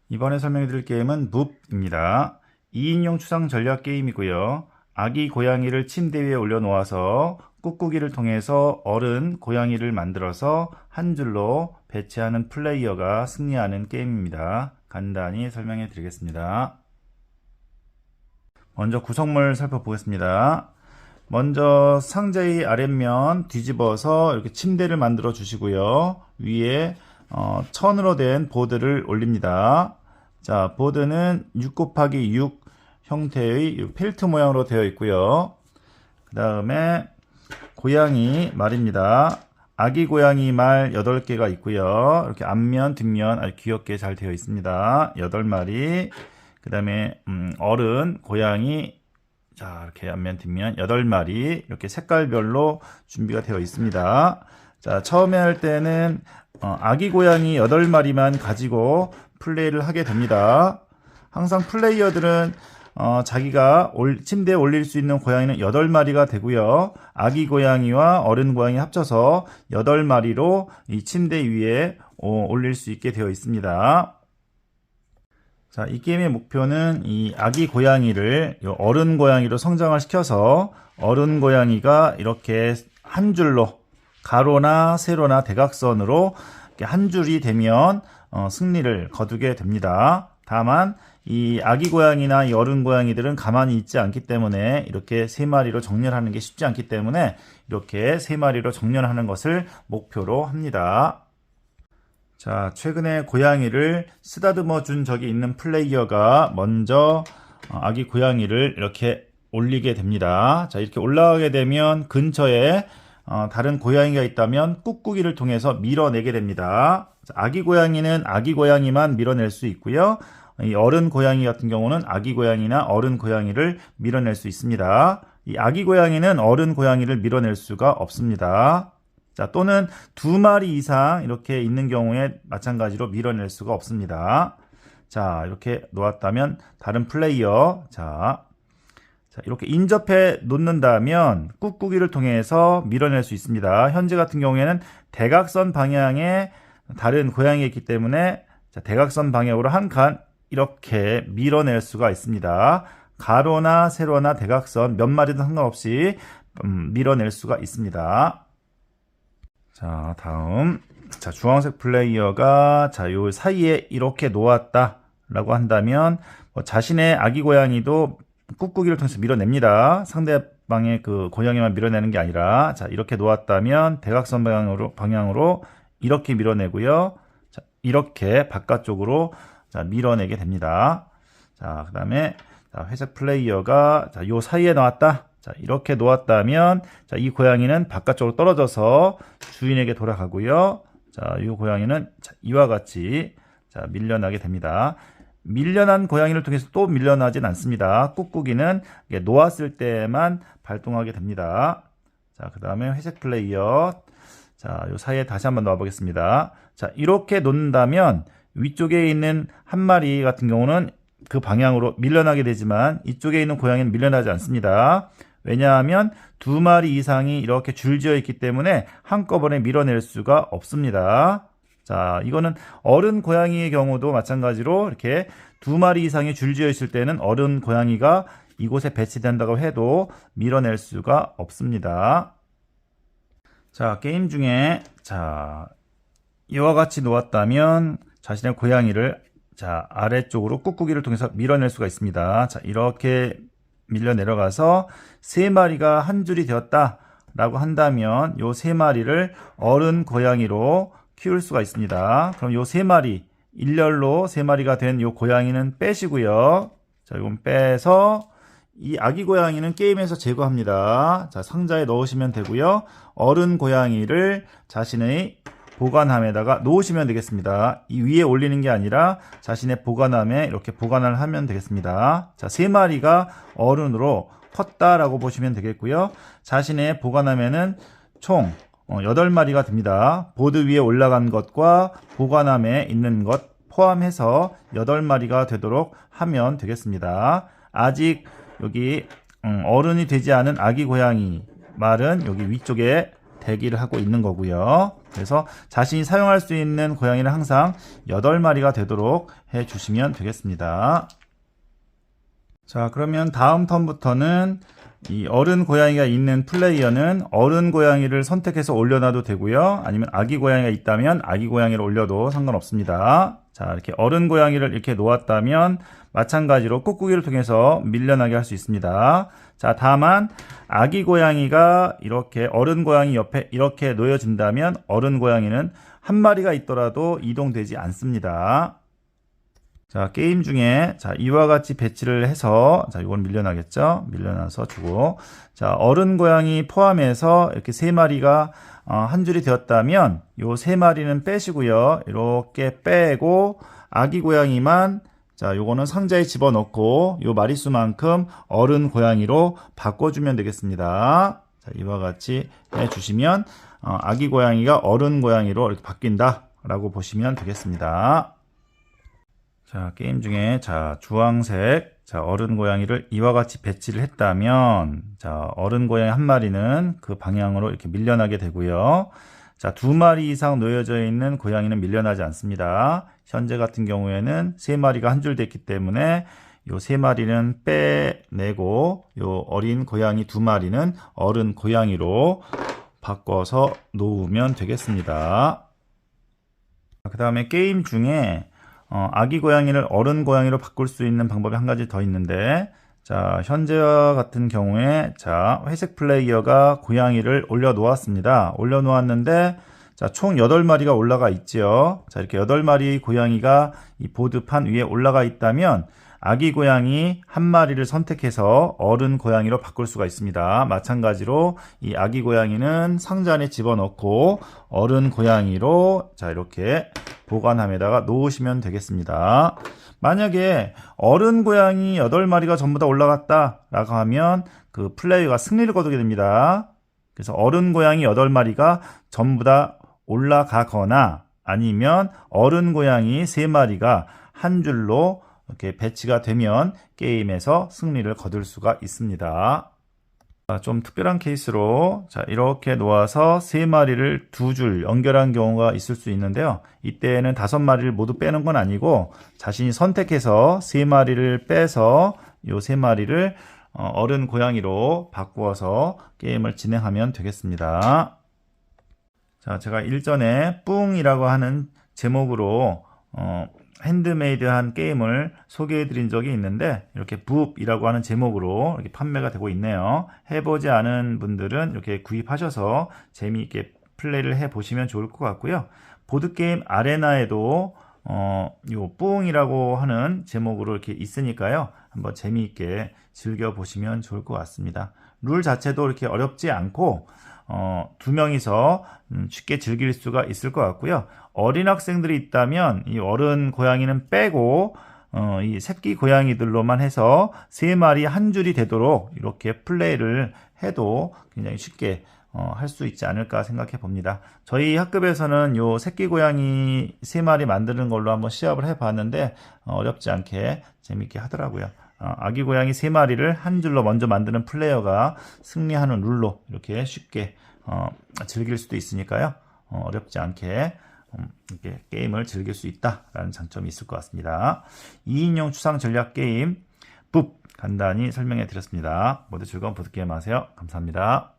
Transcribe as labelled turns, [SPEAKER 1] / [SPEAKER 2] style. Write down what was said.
[SPEAKER 1] 이번에 설명해 드릴 게임은 묵입니다. 2인용 추상 전략 게임이고요. 아기 고양이를 침대 위에 올려놓아서 꾹꾹이를 통해서 어른 고양이를 만들어서 한 줄로 배치하는 플레이어가 승리하는 게임입니다. 간단히 설명해 드리겠습니다. 먼저 구성물 살펴보겠습니다. 먼저 상자의 아랫면 뒤집어서 이렇게 침대를 만들어 주시고요. 위에 천으로 된 보드를 올립니다. 자, 보드는 6×6 형태의 펠트 모양으로 되어 있고요. 그 다음에 고양이 말입니다. 아기 고양이 말 8개가 있고요. 이렇게 앞면, 뒷면 아주 귀엽게 잘 되어 있습니다. 8마리. 그 다음에 어른 고양이, 자, 이렇게 앞면, 뒷면 8마리 이렇게 색깔별로 준비가 되어 있습니다. 자, 처음에 할 때는 아기 고양이 8마리만 가지고 플레이를 하게 됩니다. 항상 플레이어들은 자기가 침대에 올릴 수 있는 고양이는 8마리가 되고요. 아기 고양이와 어른 고양이 합쳐서 8마리로 이 침대 위에 올릴 수 있게 되어 있습니다. 자, 이 게임의 목표는 이 아기 고양이를 어른 고양이로 성장을 시켜서 어른 고양이가 이렇게 한 줄로 가로나 세로나 대각선으로 한 줄이 되면 승리를 거두게 됩니다. 다만 이 아기 고양이나 이 어른 고양이들은 가만히 있지 않기 때문에 이렇게 3마리로 정렬하는 게 쉽지 않기 때문에 이렇게 3마리로 정렬하는 것을 목표로 합니다. 자, 최근에 고양이를 쓰다듬어 준 적이 있는 플레이어가 먼저 아기 고양이를 이렇게 올리게 됩니다. 자, 이렇게 올라가게 되면 근처에 다른 고양이가 있다면 꾹꾹이를 통해서 밀어내게 됩니다. 자, 아기 고양이는 아기 고양이만 밀어낼 수 있고요. 이 어른 고양이 같은 경우는 아기 고양이나 어른 고양이를 밀어낼 수 있습니다. 이 아기 고양이는 어른 고양이를 밀어낼 수가 없습니다. 자, 또는 2마리 이상 이렇게 있는 경우에 마찬가지로 밀어낼 수가 없습니다. 자, 이렇게 놓았다면 다른 플레이어, 자, 이렇게 인접해 놓는다면 꾹꾹이를 통해서 밀어낼 수 있습니다. 현재 같은 경우에는 대각선 방향에 다른 고양이가 있기 때문에 대각선 방향으로 한 칸 이렇게 밀어낼 수가 있습니다. 가로나 세로나 대각선 몇 마리든 상관없이 밀어낼 수가 있습니다. 자, 다음. 자, 주황색 플레이어가 요 사이에 이렇게 놓았다 라고 한다면 자신의 아기 고양이도 꾹꾹이를 통해서 밀어냅니다. 상대방의 그 고양이만 밀어내는 게 아니라, 자, 이렇게 놓았다면 대각선 방향으로 이렇게 밀어내고요. 자, 이렇게 바깥쪽으로 밀어내게 됩니다. 자, 그 다음에 회색 플레이어가 요 사이에 놓았다. 자, 이렇게 놓았다면 이 고양이는 바깥쪽으로 떨어져서 주인에게 돌아가고요. 자, 이 고양이는 이와 같이 밀려나게 됩니다. 밀려난 고양이를 통해서 또 밀려나진 않습니다. 꾹꾹이는 놓았을 때만 발동하게 됩니다. 자, 그 다음에 회색 플레이어. 자, 요 사이에 다시 한번 넣어 보겠습니다. 자, 이렇게 놓는다면 위쪽에 있는 한 마리 같은 경우는 그 방향으로 밀려나게 되지만 이쪽에 있는 고양이는 밀려나지 않습니다. 왜냐하면 2마리 이상이 이렇게 줄지어 있기 때문에 한꺼번에 밀어낼 수가 없습니다. 자, 이거는 어른 고양이의 경우도 마찬가지로 이렇게 2마리 이상이 줄지어 있을 때는 어른 고양이가 이곳에 배치된다고 해도 밀어낼 수가 없습니다. 자, 게임 중에 이와 같이 놓았다면 자신의 고양이를 아래쪽으로 꾹꾹이를 통해서 밀어낼 수가 있습니다. 자, 이렇게 밀려 내려가서 3마리가 한 줄이 되었다 라고 한다면 요 3마리를 어른 고양이로 키울 수가 있습니다. 그럼 요 3마리, 일렬로 3마리가 된 요 고양이는 빼시고요. 자, 이건 빼서 이 아기 고양이는 게임에서 제거합니다. 자, 상자에 넣으시면 되고요. 어른 고양이를 자신의 보관함에다가 놓으시면 되겠습니다. 이 위에 올리는 게 아니라 자신의 보관함에 이렇게 보관을 하면 되겠습니다. 자, 3마리가 어른으로 컸다라고 보시면 되겠고요. 자신의 보관함에는 총 8마리가 됩니다. 보드 위에 올라간 것과 보관함에 있는 것 포함해서 8마리가 되도록 하면 되겠습니다. 아직 여기 어른이 되지 않은 아기 고양이 말은 여기 위쪽에 대기를 하고 있는 거고요. 그래서 자신이 사용할 수 있는 고양이는 항상 8마리가 되도록 해 주시면 되겠습니다. 자, 그러면 다음 턴부터는 이 어른 고양이가 있는 플레이어는 어른 고양이를 선택해서 올려놔도 되고요. 아니면 아기 고양이가 있다면 아기 고양이를 올려도 상관없습니다. 자, 이렇게 어른 고양이를 이렇게 놓았다면 마찬가지로 꾹꾹이를 통해서 밀려나게 할 수 있습니다. 자, 다만 아기 고양이가 이렇게 어른 고양이 옆에 이렇게 놓여진다면 어른 고양이는 한 마리가 있더라도 이동되지 않습니다. 자, 게임 중에 자, 이와 같이 배치를 해서 자, 이건 밀려나겠죠? 밀려나서 주고 자, 어른 고양이 포함해서 이렇게 3마리가 한 줄이 되었다면 요 3마리는 빼시고요. 이렇게 빼고 아기 고양이만 자, 요거는 상자에 집어넣고 요 마리수만큼 어른 고양이로 바꿔주면 되겠습니다. 자, 이와 같이 해주시면 아기 고양이가 어른 고양이로 이렇게 바뀐다 라고 보시면 되겠습니다. 자, 게임 중에 자, 주황색 자, 어른 고양이를 이와 같이 배치를 했다면 자, 어른 고양이 한 마리는 그 방향으로 이렇게 밀려나게 되고요. 자, 2마리 이상 놓여져 있는 고양이는 밀려나지 않습니다. 현재 같은 경우에는 3마리가 한 줄 됐기 때문에 요 3마리는 빼내고 요 어린 고양이 2마리는 어른 고양이로 바꿔서 놓으면 되겠습니다. 그 다음에 게임 중에 아기 고양이를 어른 고양이로 바꿀 수 있는 방법이 한 가지 더 있는데 자, 현재와 같은 경우에 자, 회색 플레이어가 고양이를 올려 놓았습니다. 올려 놓았는데 자, 총 8마리가 올라가 있지요. 자, 이렇게 8마리의 고양이가 이 보드판 위에 올라가 있다면 아기 고양이 한 마리를 선택해서 어른 고양이로 바꿀 수가 있습니다. 마찬가지로 이 아기 고양이는 상자 안에 집어넣고 어른 고양이로 자, 이렇게 보관함에다가 놓으시면 되겠습니다. 만약에 어른 고양이 8마리가 전부 다 올라갔다 라고 하면 그 플레이어가 승리를 거두게 됩니다. 그래서 어른 고양이 8마리가 전부 다 올라가거나 아니면 어른 고양이 3마리가 한 줄로 이렇게 배치가 되면 게임에서 승리를 거둘 수가 있습니다. 좀 특별한 케이스로 자, 이렇게 놓아서 3마리를 2줄 연결한 경우가 있을 수 있는데요. 이때는 5마리를 모두 빼는 건 아니고 자신이 선택해서 3마리를 빼서 이 3마리를 어른 고양이로 바꾸어서 게임을 진행하면 되겠습니다. 자, 제가 일전에 뿡이라고 하는 제목으로 핸드메이드한 게임을 소개해 드린 적이 있는데 이렇게 붓이라고 하는 제목으로 이렇게 판매가 되고 있네요. 해보지 않은 분들은 이렇게 구입하셔서 재미있게 플레이를 해 보시면 좋을 것 같고요. 보드게임 아레나에도 요 뿡이라고 하는 제목으로 이렇게 있으니까요. 한번 재미있게 즐겨 보시면 좋을 것 같습니다. 룰 자체도 이렇게 어렵지 않고 2명이서 쉽게 즐길 수가 있을 것 같고요. 어린 학생들이 있다면 이 어른 고양이는 빼고 이 새끼 고양이들로만 해서 3마리 한 줄이 되도록 이렇게 플레이를 해도 굉장히 쉽게 할 수 있지 않을까 생각해 봅니다. 저희 학급에서는 요 새끼 고양이 3마리 만드는 걸로 한번 시합을 해 봤는데 어렵지 않게 재밌게 하더라고요. 아기 고양이 3마리를 한 줄로 먼저 만드는 플레이어가 승리하는 룰로 이렇게 쉽게 즐길 수도 있으니까요. 어렵지 않게 이렇게 게임을 즐길 수 있다라는 장점이 있을 것 같습니다. 2인용 추상 전략 게임 붓 간단히 설명해 드렸습니다. 모두 즐거운 보드게임 하세요. 감사합니다.